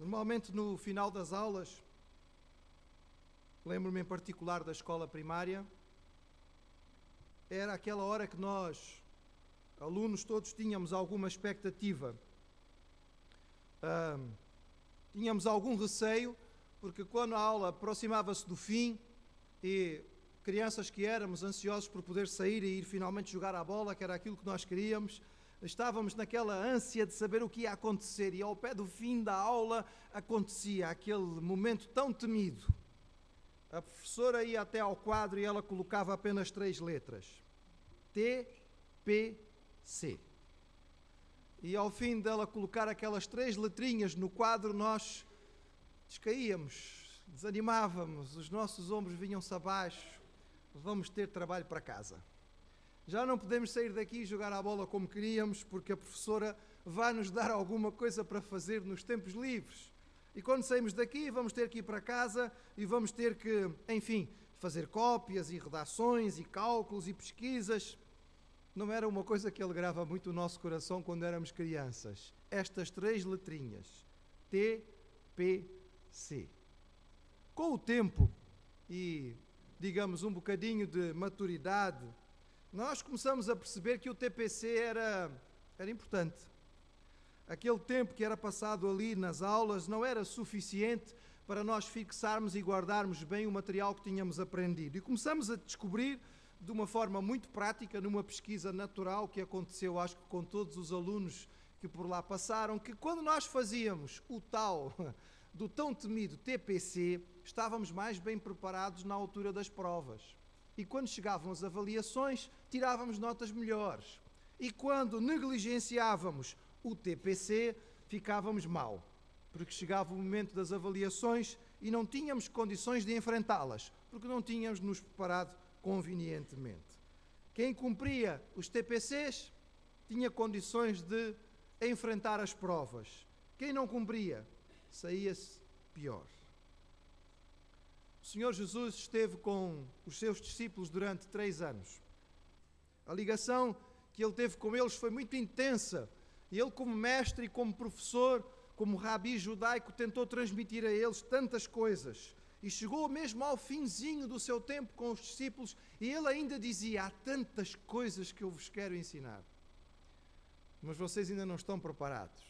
Normalmente no final das aulas, lembro-me em particular da escola primária, era aquela hora que nós, alunos todos, tínhamos alguma expectativa. Tínhamos algum receio, porque quando a aula aproximava-se do fim e crianças que éramos ansiosos por poder sair e ir finalmente jogar a bola, que era aquilo que nós queríamos, estávamos naquela ânsia de saber o que ia acontecer, e ao pé do fim da aula acontecia aquele momento tão temido. A professora ia até ao quadro e ela colocava apenas 3 letras: TPC. E ao fim dela colocar aquelas 3 letrinhas no quadro, nós descaíamos, desanimávamos, os nossos ombros vinham-se abaixo, vamos ter trabalho para casa. Já não podemos sair daqui e jogar a bola como queríamos, porque a professora vai nos dar alguma coisa para fazer nos tempos livres. E quando saímos daqui, vamos ter que ir para casa e vamos ter que, enfim, fazer cópias e redações e cálculos e pesquisas. Não era uma coisa que alegrava muito o nosso coração quando éramos crianças. Estas 3 letrinhas, TPC. Com o tempo e, digamos, um bocadinho de maturidade, nós começamos a perceber que o TPC era importante. Aquele tempo que era passado ali nas aulas não era suficiente para nós fixarmos e guardarmos bem o material que tínhamos aprendido. E começamos a descobrir, de uma forma muito prática, numa pesquisa natural que aconteceu, acho que com todos os alunos que por lá passaram, que quando nós fazíamos o tal do tão temido TPC, estávamos mais bem preparados na altura das provas. E quando chegavam as avaliações, tirávamos notas melhores. E quando negligenciávamos o TPC, ficávamos mal, porque chegava o momento das avaliações e não tínhamos condições de enfrentá-las, porque não tínhamos nos preparado convenientemente. Quem cumpria os TPCs tinha condições de enfrentar as provas. Quem não cumpria, saía-se pior. O Senhor Jesus esteve com os seus discípulos durante 3 anos. A ligação que ele teve com eles foi muito intensa. E ele, como mestre e como professor, como rabi judaico, tentou transmitir a eles tantas coisas. E chegou mesmo ao finzinho do seu tempo com os discípulos e ele ainda dizia: há tantas coisas que eu vos quero ensinar, mas vocês ainda não estão preparados.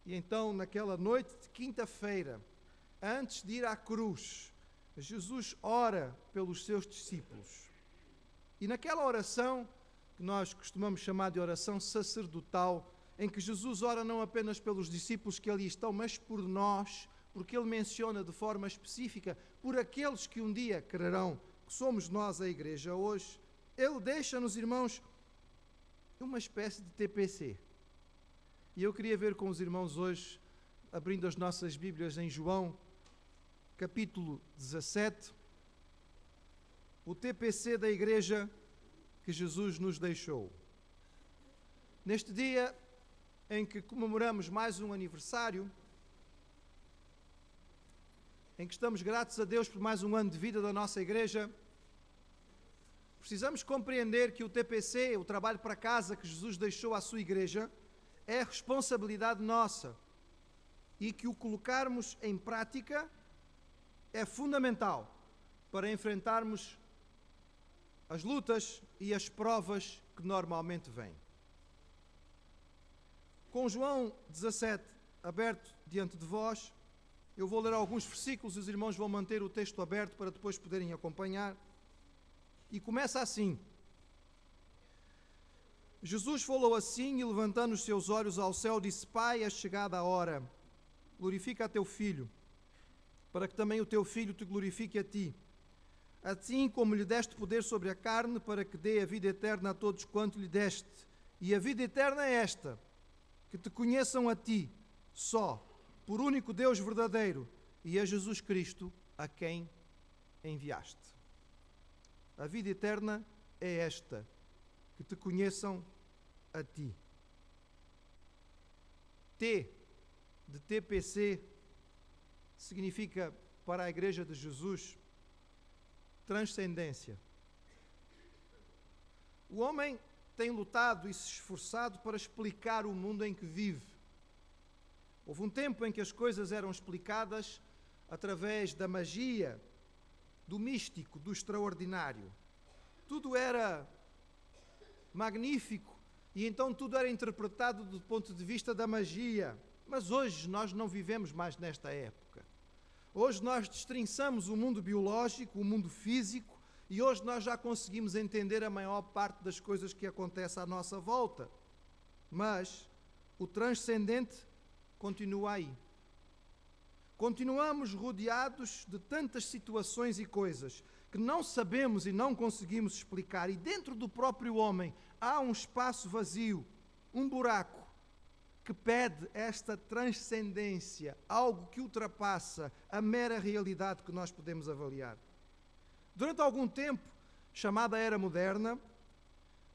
E então, naquela noite de quinta-feira, antes de ir à cruz, Jesus ora pelos seus discípulos. E naquela oração, que nós costumamos chamar de oração sacerdotal, em que Jesus ora não apenas pelos discípulos que ali estão, mas por nós, porque ele menciona de forma específica por aqueles que um dia crerão, que somos nós a igreja hoje, ele deixa-nos, irmãos, uma espécie de TPC. E eu queria ver com os irmãos hoje, abrindo as nossas Bíblias em João, capítulo 17, o TPC da igreja que Jesus nos deixou. Neste dia em que comemoramos mais um aniversário, em que estamos gratos a Deus por mais um ano de vida da nossa igreja, precisamos compreender que o TPC, o trabalho para casa que Jesus deixou à sua igreja, é responsabilidade nossa e que o colocarmos em prática é fundamental para enfrentarmos as lutas e as provas que normalmente vêm. Com João 17 aberto diante de vós, eu vou ler alguns versículos e os irmãos vão manter o texto aberto para depois poderem acompanhar. E começa assim: Jesus falou assim e, levantando os seus olhos ao céu, disse: Pai, é chegada a hora, glorifica a teu Filho, para que também o teu Filho te glorifique a ti. Assim como lhe deste poder sobre a carne, para que dê a vida eterna a todos quanto lhe deste. E a vida eterna é esta, que te conheçam a ti, só, por único Deus verdadeiro, e a Jesus Cristo, a quem enviaste. A vida eterna é esta, que te conheçam a ti. T de TPC significa, para a Igreja de Jesus, transcendência. O homem tem lutado e se esforçado para explicar o mundo em que vive. Houve um tempo em que as coisas eram explicadas através da magia, do místico, do extraordinário. Tudo era magnífico e então tudo era interpretado do ponto de vista da magia. Mas hoje nós não vivemos mais nesta época. Hoje nós destrinçamos o mundo biológico, o mundo físico, e hoje nós já conseguimos entender a maior parte das coisas que acontecem à nossa volta. Mas o transcendente continua aí. Continuamos rodeados de tantas situações e coisas que não sabemos e não conseguimos explicar. E dentro do próprio homem há um espaço vazio, um buraco, que pede esta transcendência, algo que ultrapassa a mera realidade que nós podemos avaliar. Durante algum tempo, chamada Era Moderna,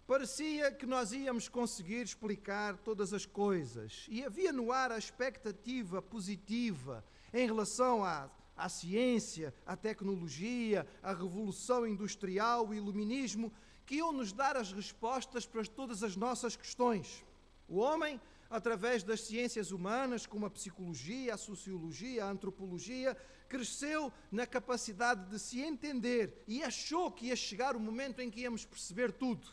parecia que nós íamos conseguir explicar todas as coisas e havia no ar a expectativa positiva em relação à ciência, à tecnologia, à revolução industrial, o iluminismo, que iam nos dar as respostas para todas as nossas questões. O homem, através das ciências humanas, como a psicologia, a sociologia, a antropologia, cresceu na capacidade de se entender e achou que ia chegar o momento em que íamos perceber tudo.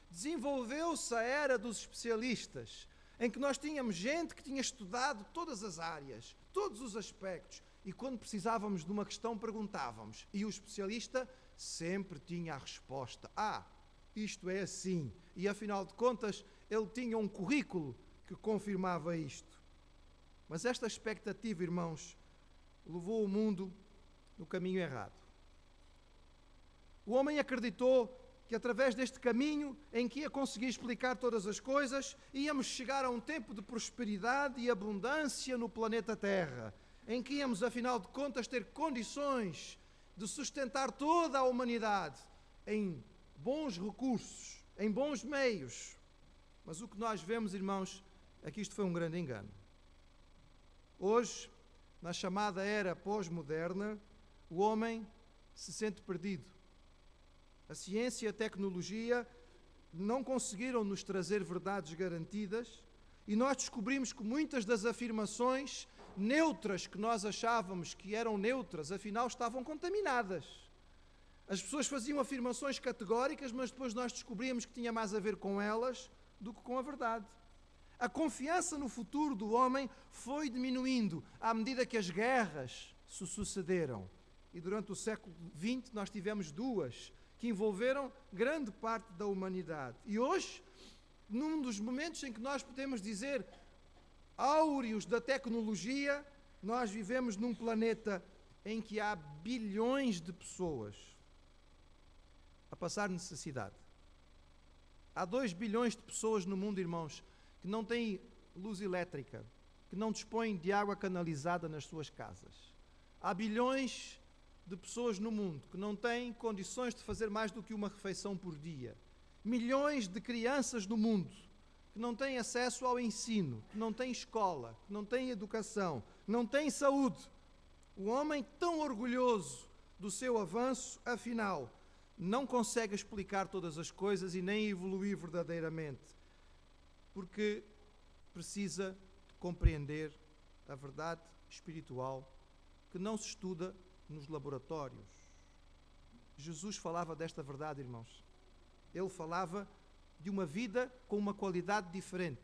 Desenvolveu-se a era dos especialistas, em que nós tínhamos gente que tinha estudado todas as áreas, todos os aspectos, e quando precisávamos de uma questão perguntávamos, e o especialista sempre tinha a resposta. Isto é assim. E afinal de contas, ele tinha um currículo que confirmava isto. Mas esta expectativa, irmãos, levou o mundo no caminho errado. O homem acreditou que através deste caminho em que ia conseguir explicar todas as coisas, íamos chegar a um tempo de prosperidade e abundância no planeta Terra, em que íamos, afinal de contas, ter condições de sustentar toda a humanidade em bons recursos, em bons meios. Mas o que nós vemos, irmãos, é que isto foi um grande engano. Hoje, na chamada era pós-moderna, o homem se sente perdido. A ciência e a tecnologia não conseguiram nos trazer verdades garantidas e nós descobrimos que muitas das afirmações neutras que nós achávamos que eram neutras, afinal estavam contaminadas. As pessoas faziam afirmações categóricas, mas depois nós descobríamos que tinha mais a ver com elas do que com a verdade. A confiança no futuro do homem foi diminuindo à medida que as guerras se sucederam. E durante o século XX nós tivemos duas que envolveram grande parte da humanidade. E hoje, num dos momentos em que nós podemos dizer áureos da tecnologia, nós vivemos num planeta em que há bilhões de pessoas a passar necessidade. Há 2 bilhões de pessoas no mundo, irmãos, que não têm luz elétrica, que não dispõem de água canalizada nas suas casas. Há bilhões de pessoas no mundo que não têm condições de fazer mais do que uma refeição por dia. Milhões de crianças no mundo que não têm acesso ao ensino, que não têm escola, que não têm educação, não têm saúde. O homem, tão orgulhoso do seu avanço, afinal, não consegue explicar todas as coisas e nem evoluir verdadeiramente, porque precisa de compreender a verdade espiritual que não se estuda nos laboratórios. Jesus falava desta verdade, irmãos. Ele falava de uma vida com uma qualidade diferente,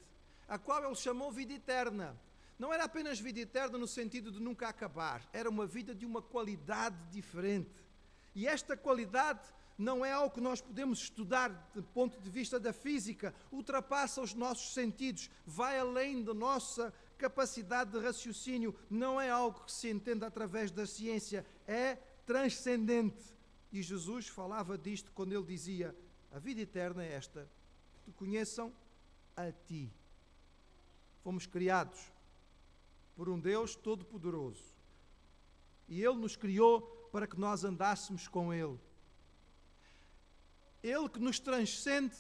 a qual ele chamou vida eterna. Não era apenas vida eterna no sentido de nunca acabar, era uma vida de uma qualidade diferente. E esta qualidade não é algo que nós podemos estudar do ponto de vista da física, ultrapassa os nossos sentidos, vai além da nossa capacidade de raciocínio, não é algo que se entenda através da ciência, é transcendente. E Jesus falava disto quando ele dizia: a vida eterna é esta, que te conheçam a ti. Fomos criados por um Deus todo-poderoso e Ele nos criou para que nós andássemos com Ele. Ele que nos transcende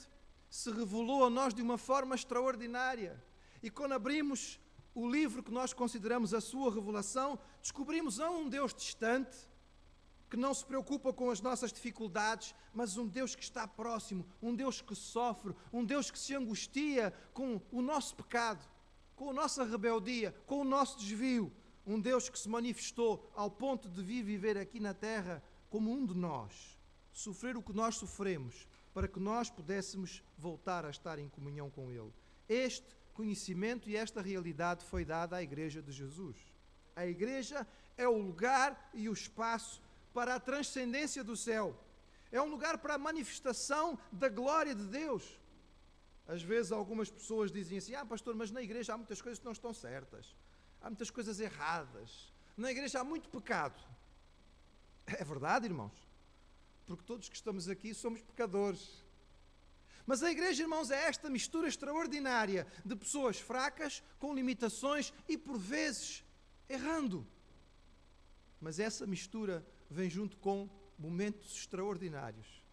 se revelou a nós de uma forma extraordinária. E quando abrimos o livro que nós consideramos a sua revelação, descobrimos não um Deus distante, que não se preocupa com as nossas dificuldades, mas um Deus que está próximo, um Deus que sofre, um Deus que se angustia com o nosso pecado. com a nossa rebeldia, com o nosso desvio. Um Deus que se manifestou ao ponto de vir viver aqui na terra como um de nós, sofrer o que nós sofremos, para que nós pudéssemos voltar a estar em comunhão com Ele. Este conhecimento e esta realidade foi dada à Igreja de Jesus. A Igreja é o lugar e o espaço para a transcendência do céu. É um lugar para a manifestação da glória de Deus. Às vezes algumas pessoas dizem assim: pastor, mas na igreja há muitas coisas que não estão certas. Há muitas coisas erradas. Na igreja há muito pecado. É verdade, irmãos. Porque todos que estamos aqui somos pecadores. Mas a igreja, irmãos, é esta mistura extraordinária de pessoas fracas, com limitações e, por vezes, errando. Mas essa mistura vem junto com momentos extraordinários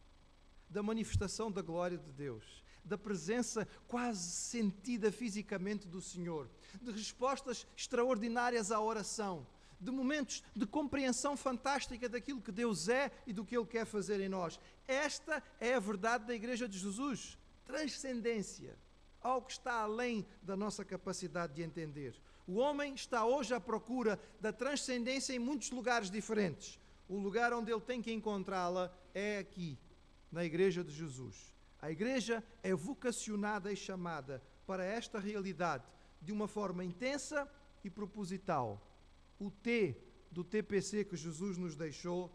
da manifestação da glória de Deus, da presença quase sentida fisicamente do Senhor, de respostas extraordinárias à oração, de momentos de compreensão fantástica daquilo que Deus é e do que Ele quer fazer em nós. Esta é a verdade da Igreja de Jesus. Transcendência, algo que está além da nossa capacidade de entender. O homem está hoje à procura da transcendência em muitos lugares diferentes. O lugar onde ele tem que encontrá-la é aqui, na Igreja de Jesus. A Igreja é vocacionada e chamada para esta realidade de uma forma intensa e proposital. O T do TPC que Jesus nos deixou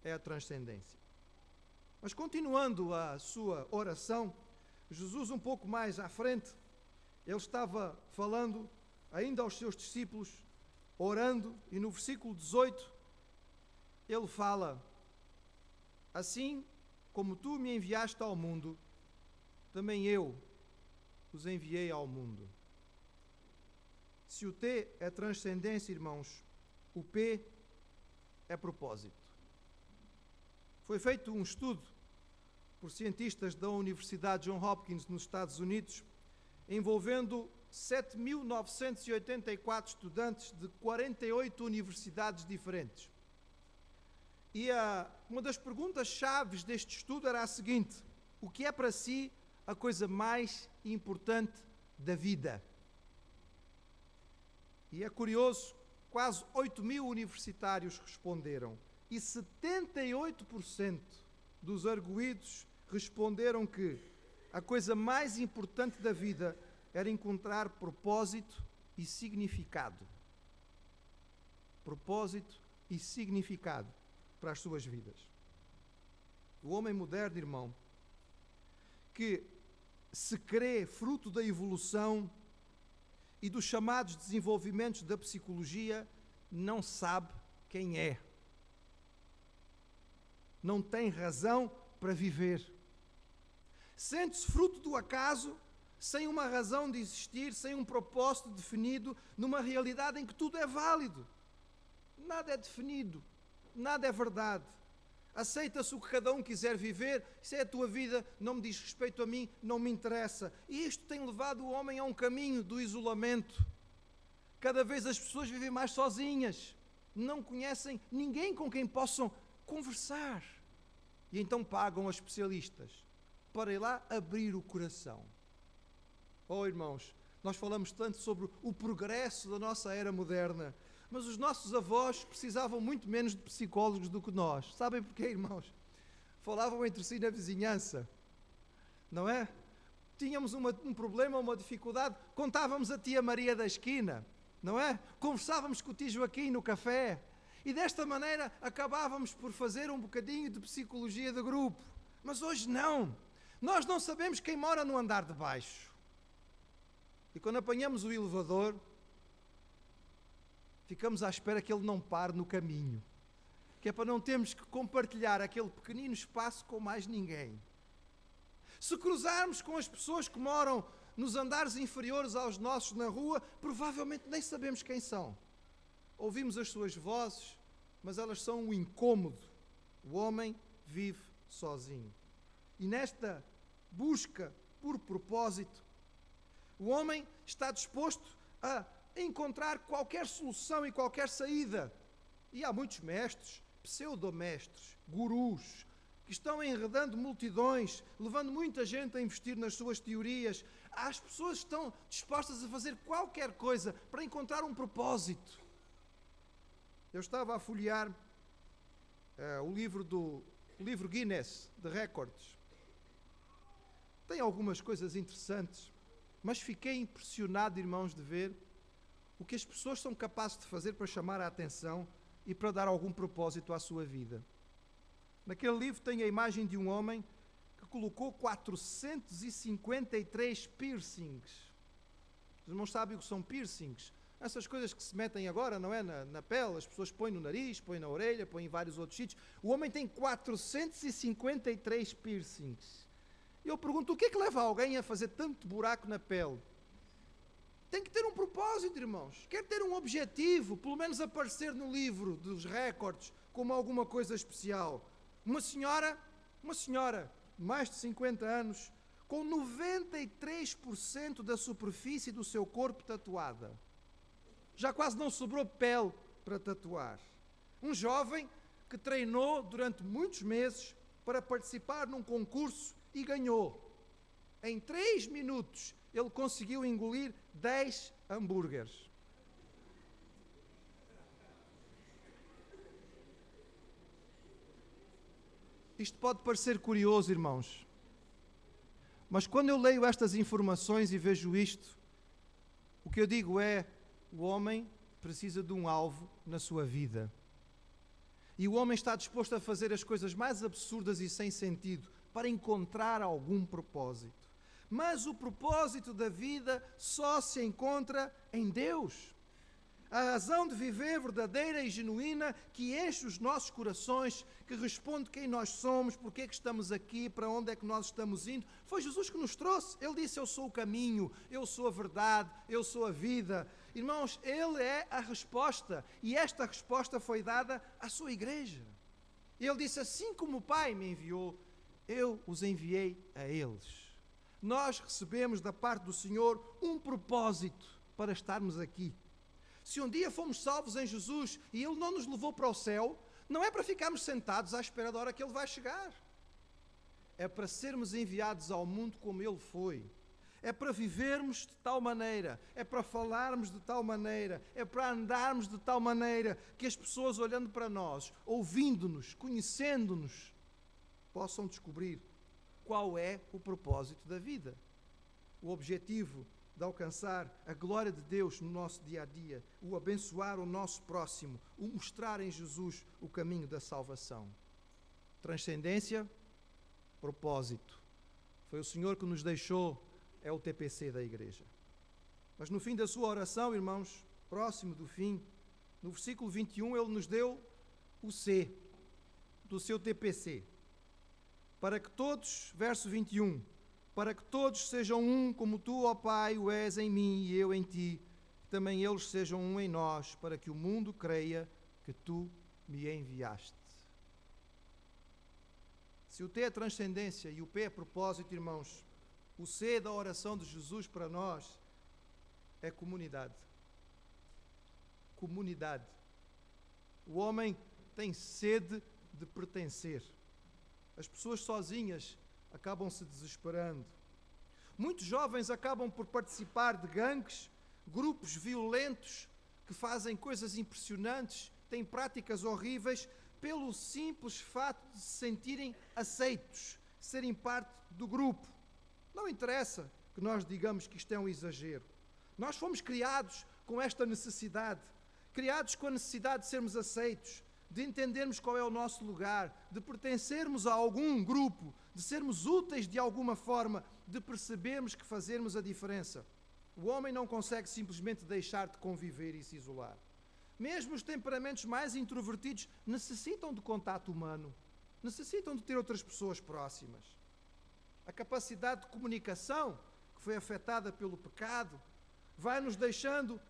é a transcendência. Mas continuando a sua oração, Jesus um pouco mais à frente, ele estava falando ainda aos seus discípulos, orando, e no versículo 18, ele fala: assim como tu me enviaste ao mundo, também eu os enviei ao mundo. Se o T é transcendência, irmãos, o P é propósito. Foi feito um estudo por cientistas da Universidade Johns Hopkins nos Estados Unidos, envolvendo 7.984 estudantes de 48 universidades diferentes. E uma das perguntas-chave deste estudo era a seguinte: o que é para si a coisa mais importante da vida? E é curioso, quase 8.000 universitários responderam, e 78% dos arguidos responderam que a coisa mais importante da vida era encontrar propósito e significado. Propósito e significado para as suas vidas. O homem moderno, irmão, que se crê fruto da evolução e dos chamados desenvolvimentos da psicologia, não sabe quem é. Não tem razão para viver. Sente-se fruto do acaso, sem uma razão de existir, sem um propósito definido, numa realidade em que tudo é válido. Nada é definido, nada é verdade. Aceita-se o que cada um quiser viver, se é a tua vida, não me diz respeito a mim, não me interessa. E isto tem levado o homem a um caminho do isolamento. Cada vez as pessoas vivem mais sozinhas, não conhecem ninguém com quem possam conversar. E então pagam a especialistas para ir lá abrir o coração. Oh, irmãos, nós falamos tanto sobre o progresso da nossa era moderna, mas os nossos avós precisavam muito menos de psicólogos do que nós. Sabem porquê, irmãos? Falavam entre si na vizinhança, não é? Tínhamos um problema, uma dificuldade, contávamos a tia Maria da esquina, não é? Conversávamos com o tio Joaquim no café, e desta maneira acabávamos por fazer um bocadinho de psicologia de grupo. Mas hoje não. Nós não sabemos quem mora no andar de baixo. E quando apanhamos o elevador, ficamos à espera que ele não pare no caminho, que é para não termos que compartilhar aquele pequenino espaço com mais ninguém. Se cruzarmos com as pessoas que moram nos andares inferiores aos nossos na rua, provavelmente nem sabemos quem são. Ouvimos as suas vozes, mas elas são um incômodo. O homem vive sozinho. E nesta busca por propósito, o homem está disposto a encontrar qualquer solução e qualquer saída. E há muitos mestres, pseudomestres, gurus, que estão enredando multidões, levando muita gente a investir nas suas teorias, As pessoas estão dispostas a fazer qualquer coisa para encontrar um propósito. Eu estava a folhear o livro Guinness de Records. Tem algumas coisas interessantes, mas fiquei impressionado, irmãos, de ver o que as pessoas são capazes de fazer para chamar a atenção e para dar algum propósito à sua vida. Naquele livro tem a imagem de um homem que colocou 453 piercings. Os irmãos sabem o que são piercings? Essas coisas que se metem agora, não é? Na pele, as pessoas põem no nariz, põem na orelha, põem em vários outros sítios. O homem tem 453 piercings. E eu pergunto, o que é que leva alguém a fazer tanto buraco na pele? Tem que ter um propósito, irmãos. Quer ter um objetivo, pelo menos aparecer no livro dos recordes como alguma coisa especial. Uma senhora, mais de 50 anos, com 93% da superfície do seu corpo tatuada. Já quase não sobrou pele para tatuar. Um jovem que treinou durante muitos meses para participar num concurso e ganhou. Em 3 minutos, ele conseguiu engolir 10 hambúrgueres. Isto pode parecer curioso, irmãos, mas quando eu leio estas informações e vejo isto, o que eu digo é, o homem precisa de um alvo na sua vida. E o homem está disposto a fazer as coisas mais absurdas e sem sentido para encontrar algum propósito. Mas o propósito da vida só se encontra em Deus. A razão de viver verdadeira e genuína que enche os nossos corações, que responde quem nós somos, porque é que estamos aqui, para onde é que nós estamos indo, foi Jesus que nos trouxe. Ele disse, eu sou o caminho, eu sou a verdade, eu sou a vida. Irmãos, Ele é a resposta, e esta resposta foi dada à sua igreja. Ele disse, assim como o Pai me enviou, eu os enviei a eles. Nós recebemos da parte do Senhor um propósito para estarmos aqui. Se um dia fomos salvos em Jesus e Ele não nos levou para o céu, não é para ficarmos sentados à espera da hora que Ele vai chegar. É para sermos enviados ao mundo como Ele foi. É para vivermos de tal maneira, é para falarmos de tal maneira, é para andarmos de tal maneira que as pessoas olhando para nós, ouvindo-nos, conhecendo-nos, possam descobrir qual é o propósito da vida, o objetivo de alcançar a glória de Deus no nosso dia-a-dia, o abençoar o nosso próximo, o mostrar em Jesus o caminho da salvação. Transcendência, propósito. Foi o Senhor que nos deixou, é o TPC da igreja. Mas no fim da sua oração, irmãos, próximo do fim, no versículo 21, Ele nos deu o C do seu TPC. Para que todos, verso 21, para que todos sejam um, como tu, ó Pai, o és em mim e eu em ti, que também eles sejam um em nós, para que o mundo creia que tu me enviaste. Se o T é transcendência e o P é propósito, irmãos, o C da oração de Jesus para nós é comunidade. Comunidade. O homem tem sede de pertencer. As pessoas sozinhas acabam se desesperando. Muitos jovens acabam por participar de gangues, grupos violentos que fazem coisas impressionantes, têm práticas horríveis, pelo simples fato de se sentirem aceitos, serem parte do grupo. Não interessa que nós digamos que isto é um exagero. Nós fomos criados com esta necessidade, criados com a necessidade de sermos aceitos, de entendermos qual é o nosso lugar, de pertencermos a algum grupo, de sermos úteis de alguma forma, de percebermos que fazemos a diferença. O homem não consegue simplesmente deixar de conviver e se isolar. Mesmo os temperamentos mais introvertidos necessitam de contato humano, necessitam de ter outras pessoas próximas. A capacidade de comunicação, que foi afetada pelo pecado, vai nos deixando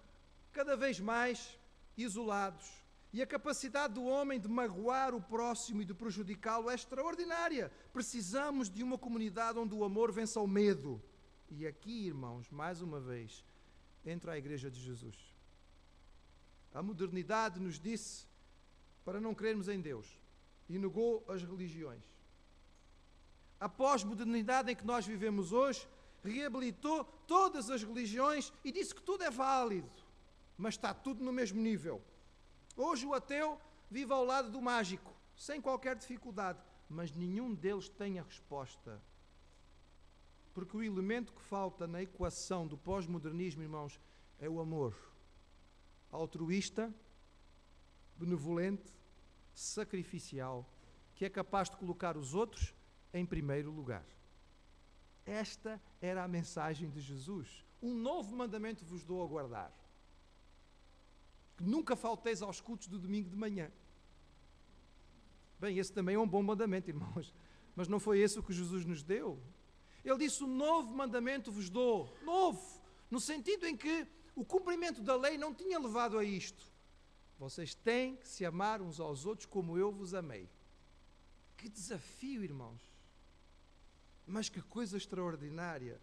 cada vez mais isolados. E a capacidade do homem de magoar o próximo e de prejudicá-lo é extraordinária. Precisamos de uma comunidade onde o amor vença o medo. E aqui, irmãos, mais uma vez, entra a Igreja de Jesus. A modernidade nos disse para não crermos em Deus e negou as religiões. A pós-modernidade em que nós vivemos hoje reabilitou todas as religiões e disse que tudo é válido, mas está tudo no mesmo nível. Hoje o ateu vive ao lado do mágico, sem qualquer dificuldade, mas nenhum deles tem a resposta. Porque o elemento que falta na equação do pós-modernismo, irmãos, é o amor. Altruísta, benevolente, sacrificial, que é capaz de colocar os outros em primeiro lugar. Esta era a mensagem de Jesus. Um novo mandamento vos dou a guardar: que nunca falteis aos cultos do domingo de manhã. Bem, esse também é um bom mandamento, irmãos, mas não foi esse o que Jesus nos deu. Ele disse: um novo mandamento vos dou. Novo, no sentido em que o cumprimento da lei não tinha levado a isto. Vocês têm que se amar uns aos outros como eu vos amei. Que desafio, irmãos! Mas que coisa extraordinária!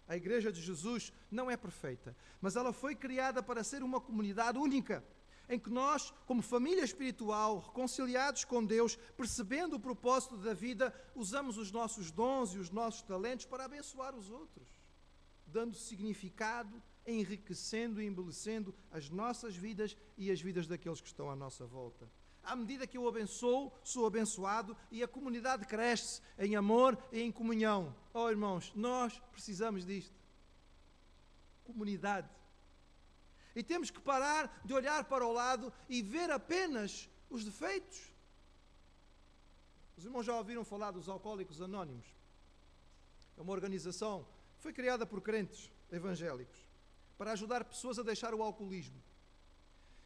A Igreja de Jesus não é perfeita, mas ela foi criada para ser uma comunidade única, em que nós, como família espiritual, reconciliados com Deus, percebendo o propósito da vida, usamos os nossos dons e os nossos talentos para abençoar os outros, dando significado, enriquecendo e embelecendo as nossas vidas e as vidas daqueles que estão à nossa volta. À medida que eu abençoo, sou abençoado e a comunidade cresce em amor e em comunhão. Oh, irmãos, nós precisamos disto. Comunidade. E temos que parar de olhar para o lado e ver apenas os defeitos. Os irmãos já ouviram falar dos Alcoólicos Anónimos? É uma organização que foi criada por crentes evangélicos para ajudar pessoas a deixar o alcoolismo.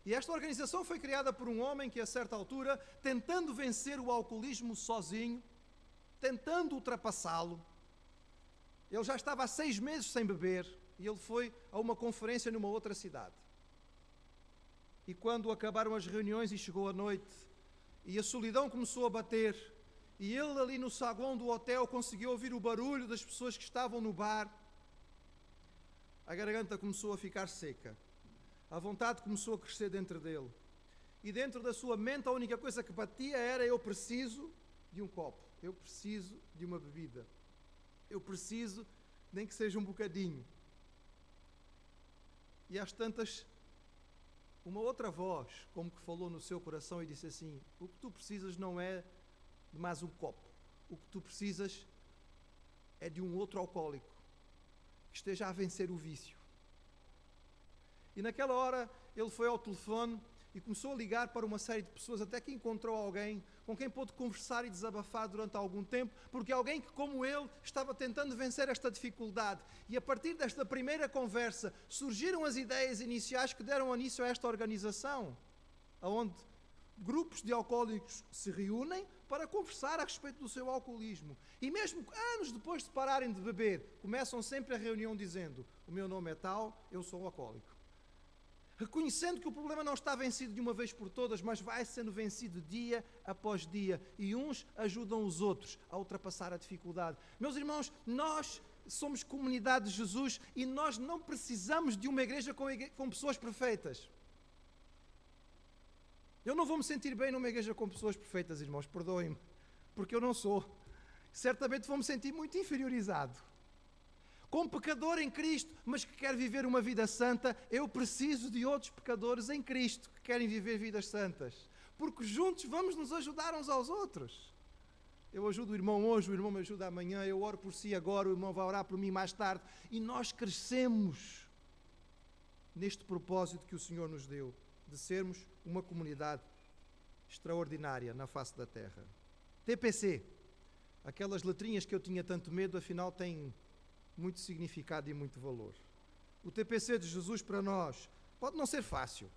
E esta organização foi criada por um homem que, a certa altura, tentando vencer o alcoolismo sozinho, tentando ultrapassá-lo, ele já estava há 6 meses sem beber, e ele foi a uma conferência numa outra cidade. E quando acabaram as reuniões e chegou a noite, e a solidão começou a bater, e ele ali no saguão do hotel conseguiu ouvir o barulho das pessoas que estavam no bar, a garganta começou a ficar seca. A vontade começou a crescer dentro dele. E dentro da sua mente a única coisa que batia era: eu preciso de um copo, eu preciso de uma bebida, eu preciso, nem que seja um bocadinho. E às tantas, uma outra voz, como que falou no seu coração e disse assim: o que tu precisas não é de mais um copo, o que tu precisas é de um outro alcoólico que esteja a vencer o vício. E naquela hora ele foi ao telefone e começou a ligar para uma série de pessoas, até que encontrou alguém com quem pôde conversar e desabafar durante algum tempo, porque alguém que, como ele, estava tentando vencer esta dificuldade. E a partir desta primeira conversa surgiram as ideias iniciais que deram início a esta organização, onde grupos de alcoólicos se reúnem para conversar a respeito do seu alcoolismo. E mesmo anos depois de pararem de beber, começam sempre a reunião dizendo: o meu nome é tal, eu sou alcoólico. Reconhecendo que o problema não está vencido de uma vez por todas, mas vai sendo vencido dia após dia, e uns ajudam os outros a ultrapassar a dificuldade. Meus irmãos, nós somos comunidade de Jesus e nós não precisamos de uma igreja com pessoas perfeitas. Eu não vou me sentir bem numa igreja com pessoas perfeitas, irmãos, perdoem-me, porque eu não sou. Certamente vou me sentir muito inferiorizado. Com um pecador em Cristo, mas que quer viver uma vida santa, eu preciso de outros pecadores em Cristo que querem viver vidas santas. Porque juntos vamos nos ajudar uns aos outros. Eu ajudo o irmão hoje, o irmão me ajuda amanhã, eu oro por si agora, o irmão vai orar por mim mais tarde. E nós crescemos neste propósito que o Senhor nos deu, de sermos uma comunidade extraordinária na face da terra. TPC, aquelas letrinhas que eu tinha tanto medo, afinal têm muito significado e muito valor. O TPC de Jesus para nós pode não ser fácil.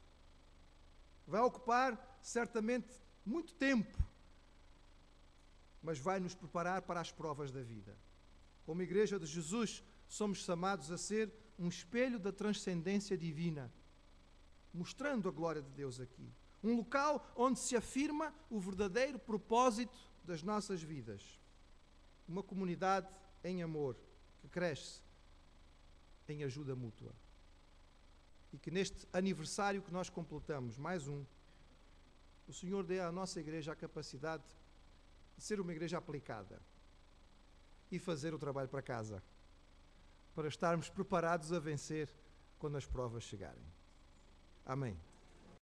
Vai ocupar certamente muito tempo, mas vai nos preparar para as provas da vida. Como Igreja de Jesus, somos chamados a ser um espelho da transcendência divina, mostrando a glória de Deus aqui. Um local onde se afirma o verdadeiro propósito das nossas vidas. Uma comunidade em amor, que cresce em ajuda mútua. E que neste aniversário que nós completamos, mais um, o Senhor dê à nossa igreja a capacidade de ser uma igreja aplicada e fazer o trabalho para casa. para estarmos preparados a vencer quando as provas chegarem. Amém.